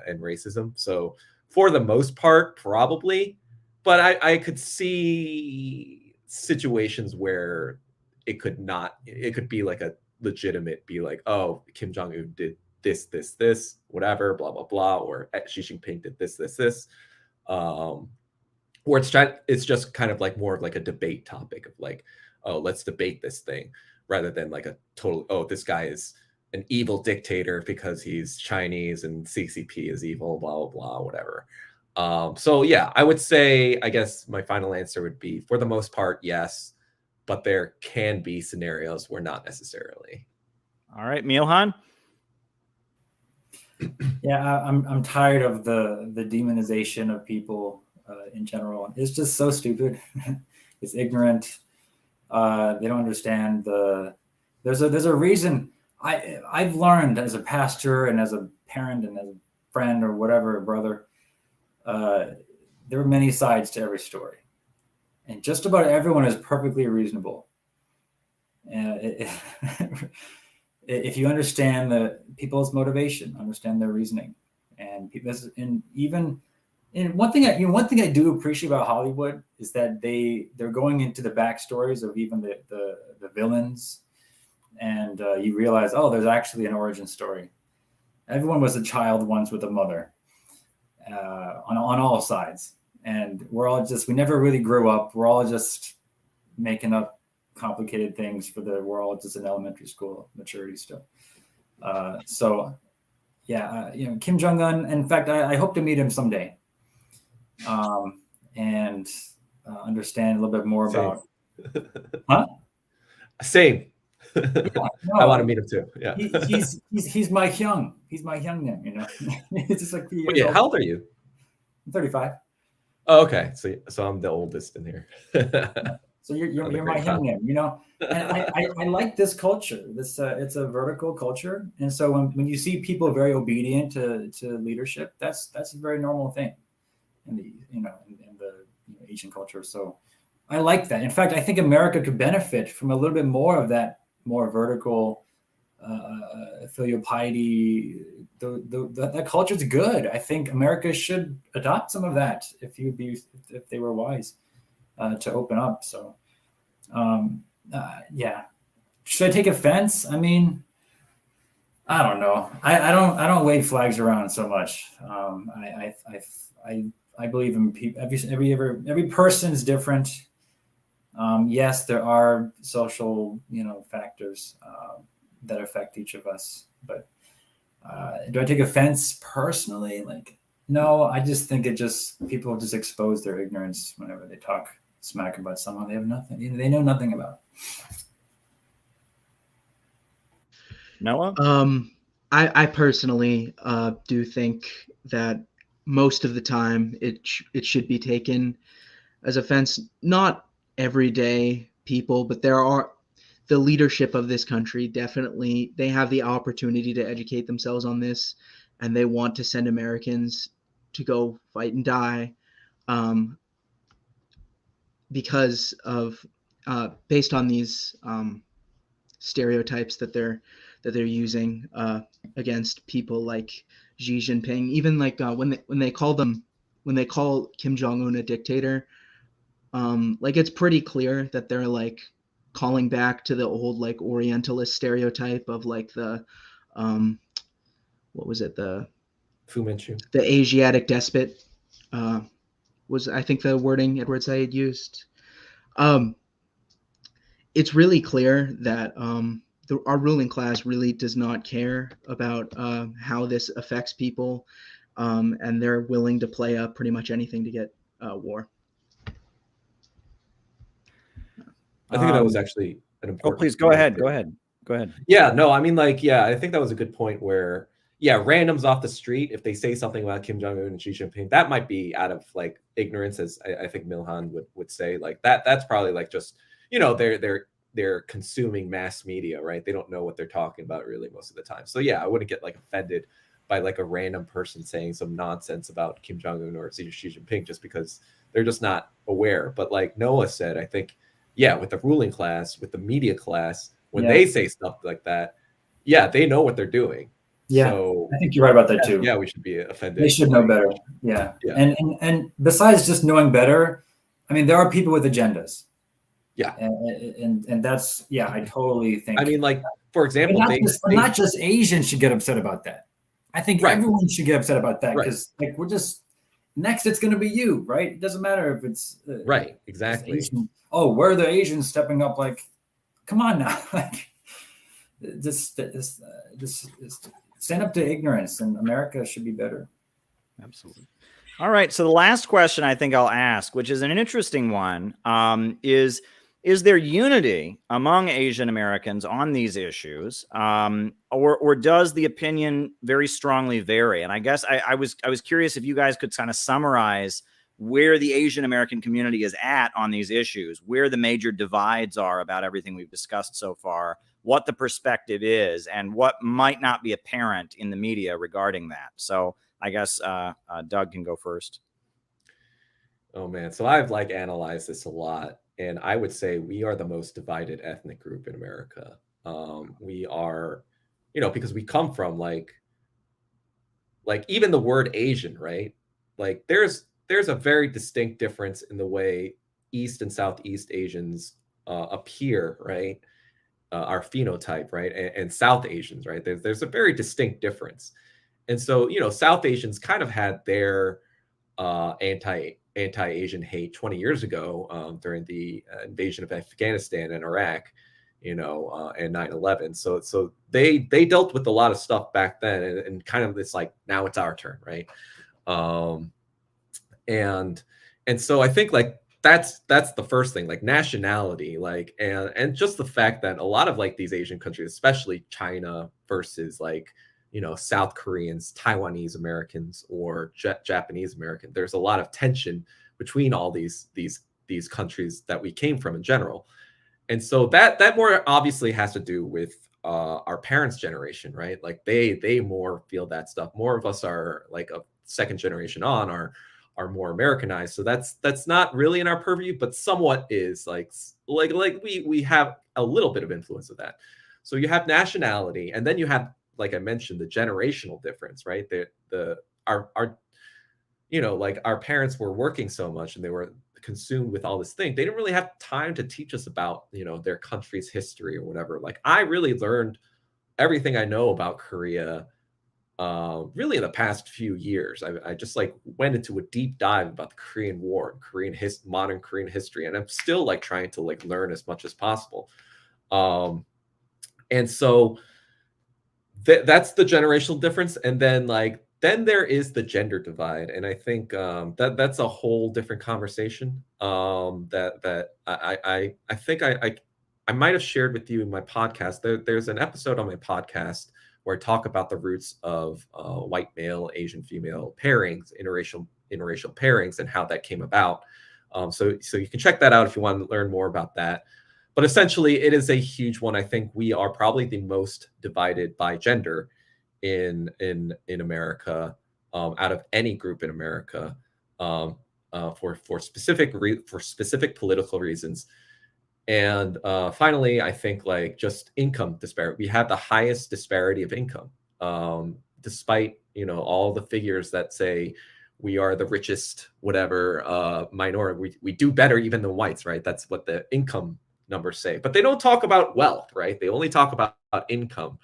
and racism. So for the most part, probably. But I could see situations where it could be like a legitimate, be like, oh, Kim Jong-un did this, whatever, blah, blah, blah, or Xi Jinping did this. Or it's just kind of like more of like a debate topic of like, oh, let's debate this thing, rather than like a total, oh, this guy is an evil dictator because he's Chinese and CCP is evil, blah, blah, blah, whatever. So yeah, I would say, I guess my final answer would be, for the most part, yes, but there can be scenarios where not necessarily. All right, Milhan. Yeah, I'm tired of the demonization of people in general. It's just so stupid. It's ignorant. They don't understand there's a reason. I've learned as a pastor and as a parent and as a friend or whatever, a brother, there are many sides to every story, and just about everyone is perfectly reasonable. If you understand the people's motivation, understand their reasoning, and one thing I do appreciate about Hollywood is that they're going into the backstories of even the villains, and you realize, oh, there's actually an origin story. Everyone was a child once with a mother, on all sides, and we never really grew up. We're all just making up complicated things we're all just in elementary school maturity still. So yeah, Kim Jong-un. In fact, I hope to meet him someday. And understand a little bit more about. Huh? Same. Yeah, no, I want to meet him too. Yeah. He's my Hyung. He's my Hyung, It's just like yeah. How old are you? I'm 35. Oh, okay. So I'm the oldest in here. So you're my Hyung, And I like this culture. It's a vertical culture, and so when you see people very obedient to leadership, that's a very normal thing in the in the Asian culture. So I like that. In fact, I think America could benefit from a little bit more of that more vertical filial piety. That culture is good. I think America should adopt some of that if they were wise to open up. So yeah, should I take offense? I mean, I don't know. I don't wave flags around so much. I believe in people. Every person's different. Yes, there are social, factors that affect each of us. But do I take offense personally? Like, no. I just think people just expose their ignorance whenever they talk smack about someone they have nothing. They know nothing about. Noah? I personally do think that most of the time it should be taken as offense. Not everyday people, but there are the leadership of this country. Definitely, they have the opportunity to educate themselves on this, and they want to send Americans to go fight and die because of based on these stereotypes that they're using against people like Xi Jinping. Even like when they call Kim Jong-un a dictator, like it's pretty clear that they're like calling back to the old like Orientalist stereotype of like the what was it, the Fu Manchu. the Asiatic despot, was I think the wording Edward Said used. It's really clear that our ruling class really does not care about how this affects people, and they're willing to play up pretty much anything to get war. I think that was actually an important. Oh, please go ahead. Go ahead. Go ahead. Yeah, no, I mean, like, yeah, I think that was a good point where, yeah, randoms off the street, if they say something about Kim Jong-un and Xi Jinping, that might be out of like ignorance, as I think Milhan would say. Like that's probably like just, you know, they're consuming mass media, right? They don't know what they're talking about really most of the time. So yeah, I wouldn't get like offended by like a random person saying some nonsense about Kim Jong-un or Xi Jinping just because they're just not aware. But like Noah said, I think, yeah, with the ruling class, with the media class, when they say stuff like that, yeah, they know what they're doing. Yeah, so, I think you're right about that too. Yeah, we should be offended. They should know better. Yeah. And besides just knowing better, I mean, there are people with agendas. Yeah. And that's, yeah, I totally think. I mean, like, for example, not just Asians should get upset about that. I think everyone should get upset about that because like we're just next it's going to be you, right? It doesn't matter if it's right, exactly. Oh, where are the Asians stepping up? Like, come on now, like just stand up to ignorance, and America should be better. Absolutely. All right. So the last question I think I'll ask, which is an interesting one, is there unity among Asian Americans on these issues, or does the opinion very strongly vary? And I guess I was curious if you guys could kind of summarize where the Asian American community is at on these issues, where the major divides are about everything we've discussed so far, what the perspective is, and what might not be apparent in the media regarding that. So I guess Doug can go first. Oh man, so I've like analyzed this a lot, and I would say we are the most divided ethnic group in America. We are, you know, because we come from like even the word Asian, right? Like there's a very distinct difference in the way East and Southeast Asians appear, right? Our phenotype, right? And South Asians, right? There's a very distinct difference. And so, you know, South Asians kind of had their anti-Asian hate 20 years ago during the invasion of Afghanistan and Iraq, you know, and 9/11. So they dealt with a lot of stuff back then, and kind of it's like now it's our turn, right? And so I think like that's the first thing, like nationality, like and just the fact that a lot of like these Asian countries, especially China versus like, you know, South Koreans, Taiwanese Americans, or Japanese American, there's a lot of tension between all these countries that we came from in general. And so that more obviously has to do with our parents' generation, right? Like they more feel that stuff. More of us are like a second generation on are more Americanized. So that's not really in our purview, but somewhat is like we have a little bit of influence of that. So you have nationality, and then you have, like I mentioned, the generational difference, right? Our you know, like our parents were working so much and they were consumed with all this thing. They didn't really have time to teach us about, you know, their country's history or whatever. Like I really learned everything I know about Korea really in the past few years. I just like went into a deep dive about the Korean War and modern Korean history, and I'm still like trying to like learn as much as possible. And so that's the generational difference, and then there is the gender divide, and I think that's a whole different conversation. That I think I might have shared with you in my podcast. There's an episode on my podcast where I talk about the roots of white male, Asian female pairings, interracial pairings, and how that came about. So you can check that out if you want to learn more about that. But essentially, it is a huge one. I think we are probably the most divided by gender in America, out of any group in America, for specific political reasons. And finally, I think like just income disparity. We have the highest disparity of income, despite all the figures that say we are the richest, whatever minority. We do better even than whites, right? That's what the income numbers say. But they don't talk about wealth, right? They only talk about income.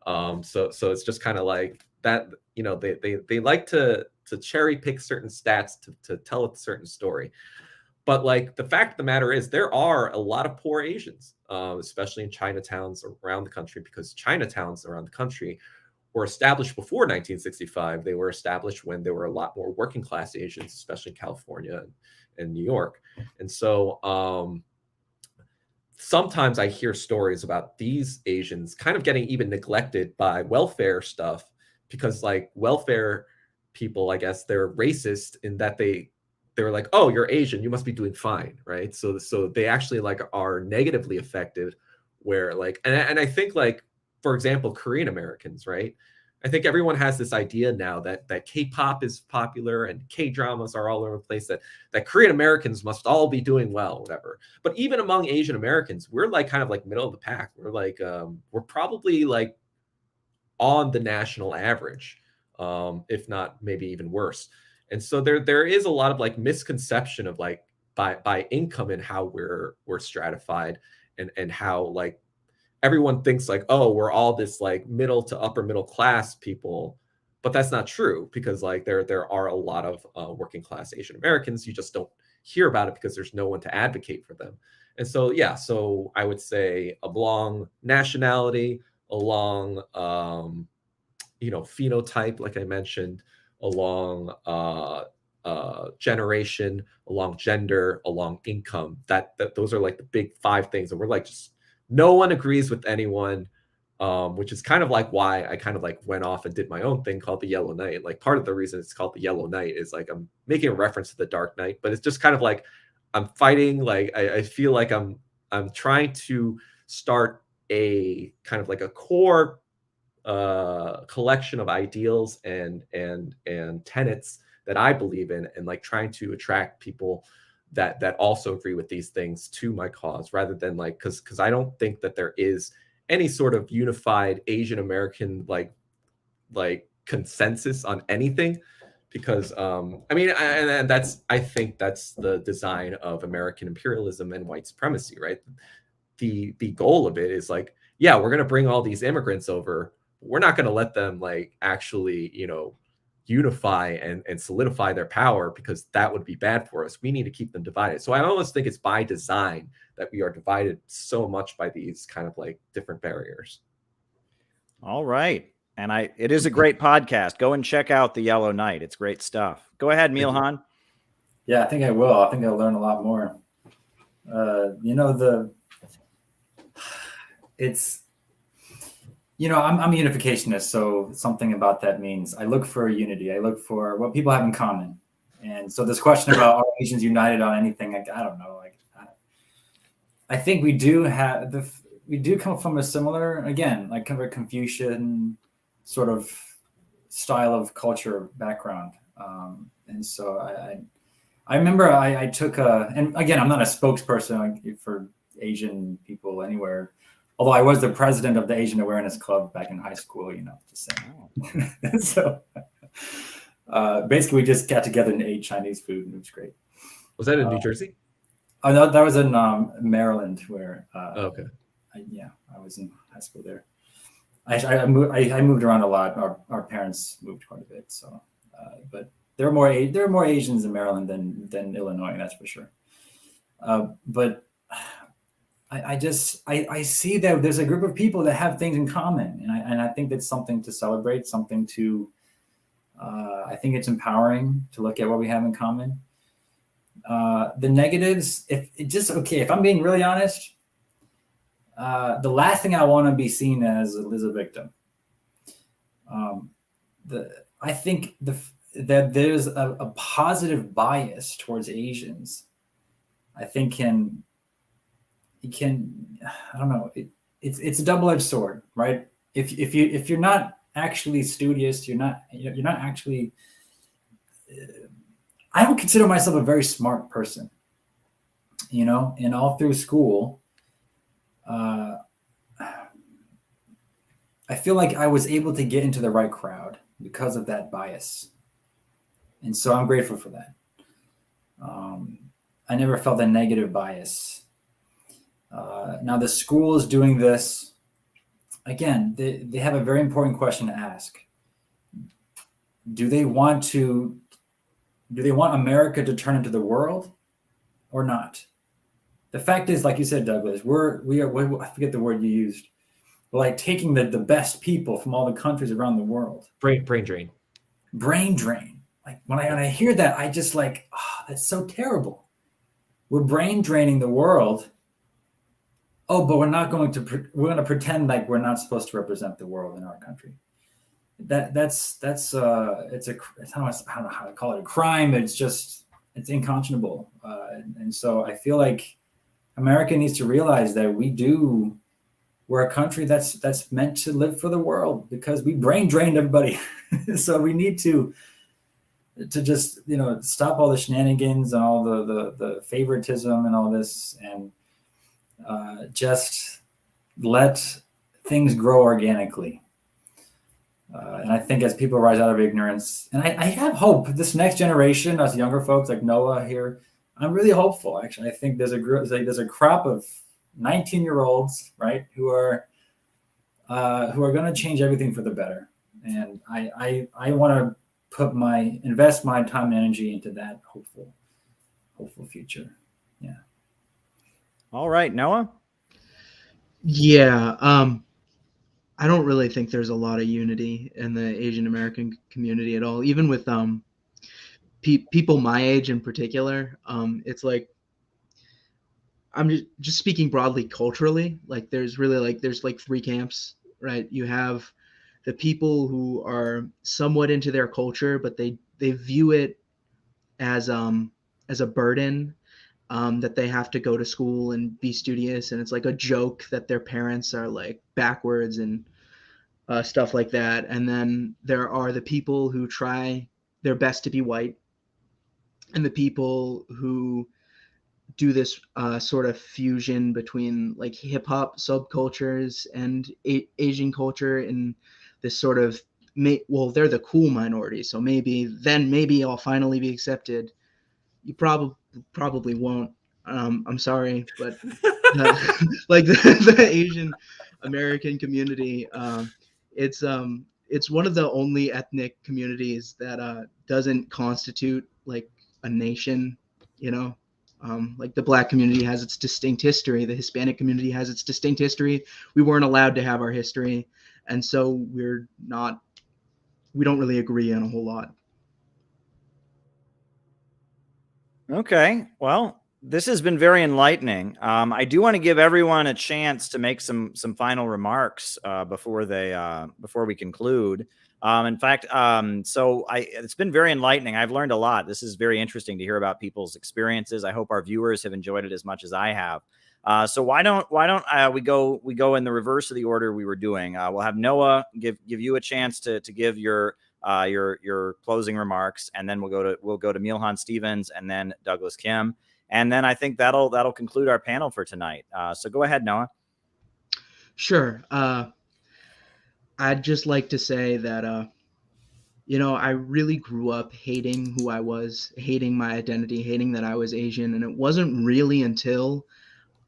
So it's just kind of like that. They like to cherry pick certain stats to tell a certain story. But like the fact of the matter is, there are a lot of poor Asians, especially in Chinatowns around the country, because Chinatowns around the country were established before 1965. They were established when there were a lot more working class Asians, especially in California and New York. And so sometimes I hear stories about these Asians kind of getting even neglected by welfare stuff, because like welfare people, I guess they're racist in that they're like, oh, you're Asian, you must be doing fine, right? So they actually like are negatively affected, where like, and I think like, for example, Korean Americans, right? I think everyone has this idea now that K-pop is popular and K-dramas are all over the place, that Korean Americans must all be doing well, whatever. But even among Asian Americans, we're like kind of like middle of the pack. We're like we're probably like on the national average, if not maybe even worse. And so there is a lot of like misconception of like by income and how we're stratified, and how like everyone thinks like, oh, we're all this like middle to upper middle class people, but that's not true, because like there are a lot of working class Asian Americans. You just don't hear about it because there's no one to advocate for them. And so yeah, so I would say along nationality, along phenotype, like I mentioned, along generation, along gender, along income. That those are like the big 5 things, and we're like just no one agrees with anyone, which is kind of like why I kind of like went off and did my own thing called the Yellow Knight. Like part of the reason it's called the Yellow Knight is like I'm making a reference to the Dark Knight, but it's just kind of like I'm fighting. Like I feel like I'm trying to start a kind of like a core collection of ideals and tenets that I believe in, and like trying to attract people that also agree with these things to my cause, rather than like because I don't think that there is any sort of unified Asian American like consensus on anything, because I mean, and I think that's the design of American imperialism and white supremacy, right? The goal of it is like, yeah, we're going to bring all these immigrants over. We're not going to let them like actually, unify and solidify their power, because that would be bad for us. We need to keep them divided. So I almost think it's by design that we are divided so much by these kind of like different barriers. All right. And it is a great podcast. Go and check out the Yellow Knight. It's great stuff. Go ahead, Milhan. Yeah, I think I will. I think I'll learn a lot more. I'm a unificationist, so something about that means I look for unity. I look for what people have in common. And so this question about are Asians united on anything, I don't know. I think we do come from a similar, again, like kind of a Confucian sort of style of culture background. And so I remember I took and again, I'm not a spokesperson for Asian people anywhere, although I was the president of the Asian Awareness Club back in high school, just saying. Oh. So basically we just got together and ate Chinese food, and it was great. Was that in New Jersey? Oh, no, that was in Maryland, where okay. I was in high school there. I moved around a lot. Our parents moved quite a bit, so but there are more Asians in Maryland than Illinois, that's for sure. But I see that there's a group of people that have things in common, and I think that's something to celebrate, something to. I think it's empowering to look at what we have in common. The negatives, if I'm being really honest, the last thing I want to be seen as is a victim. I think that there's a positive bias towards Asians. I think I don't know. It's a double-edged sword, right? If you're not actually studious, you're not actually. I don't consider myself a very smart person, and all through school, I feel like I was able to get into the right crowd because of that bias. And so I'm grateful for that. I never felt a negative bias. Now the school is doing this. Again, they have a very important question to ask. Do they want America to turn into the world or not? The fact is, like you said, Douglas, we are, I forget the word you used. We're like taking the best people from all the countries around the world. Brain drain. Brain drain. Like when I hear that, I just like, oh, that's so terrible. We're brain draining the world. Oh, but we're going to pretend like we're not supposed to represent the world in our country. That's it's I don't know how to call it a crime. It's unconscionable. And so I feel like America needs to realize that we're a country that's meant to live for the world because we brain drained everybody. So we need to just, stop all the shenanigans and all the favoritism and all this, and just let things grow organically. And I think as people rise out of ignorance, and I have hope, this next generation, us younger folks like Noah here, I'm really hopeful. Actually, I think there's a crop of 19-year-olds, right, who are going to change everything for the better. And I want to invest my time and energy into that hopeful future. Yeah. All right, Noah. Yeah. I don't really think there's a lot of unity in the Asian American community at all. Even with people my age in particular, it's like, I'm just speaking broadly culturally. Like there's three camps, right? You have the people who are somewhat into their culture, but they view it as a burden, that they have to go to school and be studious, and it's like a joke that their parents are like backwards and stuff like that. And then there are the people who try their best to be white, and the people who do this sort of fusion between like hip hop subcultures and Asian culture in this sort of they're the cool minority, so maybe I'll finally be accepted. You probably won't. I'm sorry, but the Asian American community, it's one of the only ethnic communities that doesn't constitute like a nation, like the Black community has its distinct history, the Hispanic community has its distinct history. We weren't allowed to have our history, and so we don't really agree on a whole lot. Okay, well, this has been very enlightening. I do want to give everyone a chance to make some final remarks before we conclude. In fact, it's been very enlightening. I've learned a lot. This is very interesting to hear about people's experiences. I hope our viewers have enjoyed it as much as I have. So why don't we go in the reverse of the order we were doing? We'll have Noah give you a chance to give your closing remarks, and then we'll go to Milhan Stevens and then Douglas Kim, and then I think that'll conclude our panel for tonight. So go ahead, Noah. Sure. I'd just like to say that I really grew up hating who I was, hating my identity, hating that I was Asian, and it wasn't really until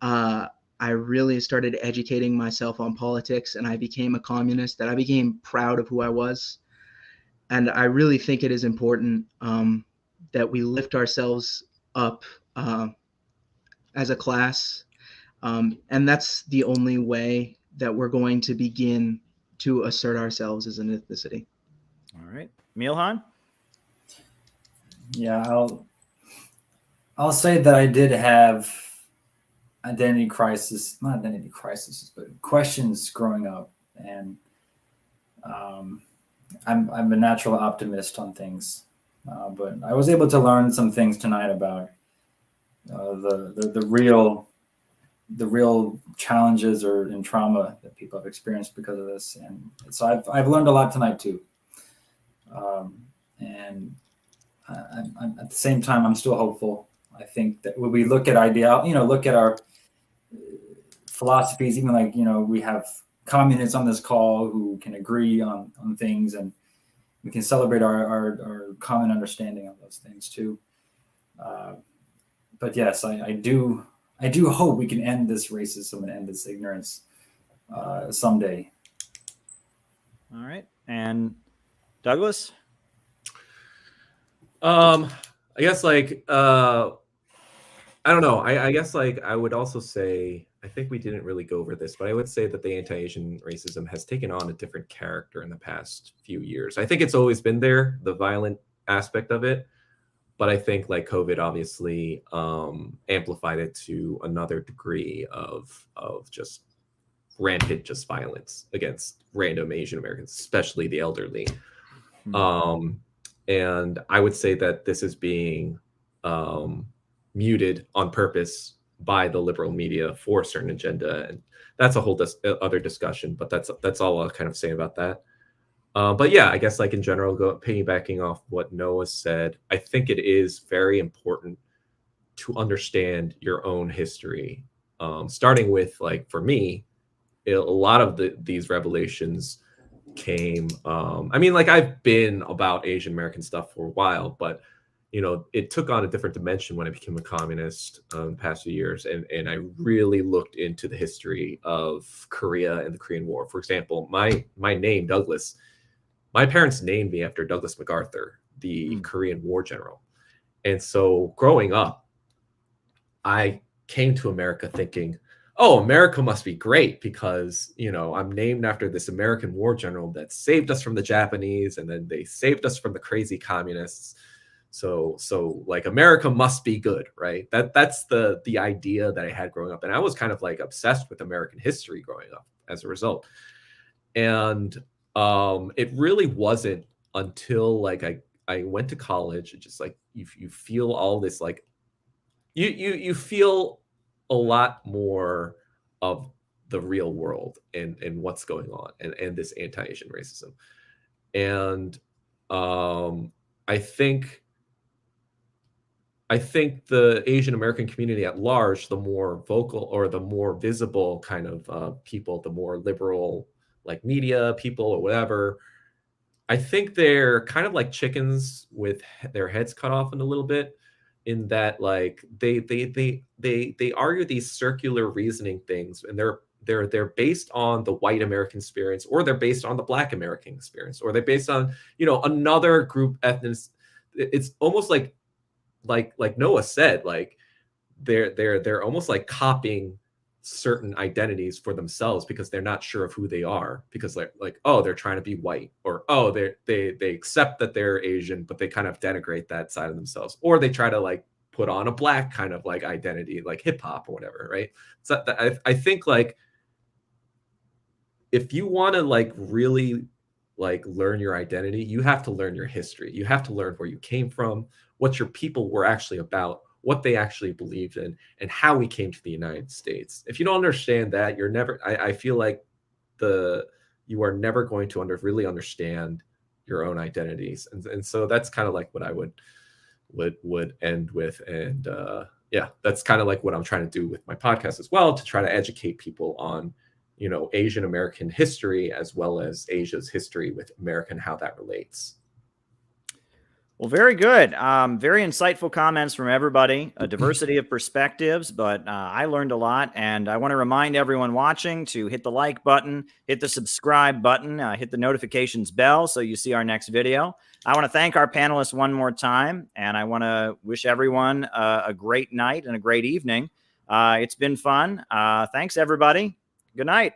I really started educating myself on politics and I became a communist that I became proud of who I was. And I really think it is important that we lift ourselves up as a class. And that's the only way that we're going to begin to assert ourselves as an ethnicity. All right. Milhan? Yeah, I'll say that I did have not identity crisis, but questions growing up. And I'm a natural optimist on things, but I was able to learn some things tonight about the real challenges and trauma that people have experienced because of this, and so I've learned a lot tonight too. And I'm at the same time, I'm still hopeful. I think that when we look at look at our philosophies, even like, we have communists on this call who can agree on things, and we can celebrate our common understanding of those things too. But yes, I do hope we can end this racism and end this ignorance someday. All right. And Douglas? I guess like I don't know. I guess like I would also say, I think we didn't really go over this, but I would say that the anti-Asian racism has taken on a different character in the past few years. I think it's always been there, the violent aspect of it, but I think like COVID obviously amplified it to another degree of just rampant just violence against random Asian Americans, especially the elderly. And I would say that this is being muted on purpose by the liberal media for a certain agenda, and that's a whole other discussion. But that's all I'll kind of say about that. But yeah, I guess like in general, piggybacking off what Noah said, I think it is very important to understand your own history, starting with like for me, a lot of these revelations came. I mean, like I've been about Asian American stuff for a while, but it took on a different dimension when I became a communist in the past few years. And I really looked into the history of Korea and the Korean War. For example, my name, Douglas, my parents named me after Douglas MacArthur, the Korean War general. And so growing up, I came to America thinking, oh, America must be great because, I'm named after this American war general that saved us from the Japanese, and then they saved us from the crazy communists. So like America must be good, right? That's the idea that I had growing up. And I was kind of like obsessed with American history growing up as a result. And it really wasn't until like I went to college, it's just like you feel all this, like you feel a lot more of the real world and what's going on and this anti-Asian racism. And I think the Asian American community at large, the more vocal or the more visible kind of people, the more liberal like media people or whatever, I think they're kind of like chickens with their heads cut off in a little bit, in that like they argue these circular reasoning things, and they're based on the white American experience, or they're based on the Black American experience, or they're based on another group ethnic. It's almost like Noah said, like they're almost like copying certain identities for themselves because they're not sure of who they are, because like oh, they're trying to be white, or oh, they accept that they're Asian but they kind of denigrate that side of themselves, or they try to like put on a Black kind of like identity, like hip hop or whatever, right? So I think like if you want to like really like learn your identity, you have to learn your history. You have to learn where you came from, what your people were actually about, what they actually believed in, and how we came to the United States. If you don't understand that, you're never, I feel like you are never going to really understand your own identities. And so that's kind of like what I would end with. And yeah, that's kind of like what I'm trying to do with my podcast as well, to try to educate people on, Asian American history, as well as Asia's history with America and how that relates. Well, very good. Very insightful comments from everybody, a diversity of perspectives, but I learned a lot. And I want to remind everyone watching to hit the like button, hit the subscribe button, hit the notifications bell so you see our next video. I want to thank our panelists one more time, and I want to wish everyone a great night and a great evening. It's been fun. Thanks, everybody. Good night.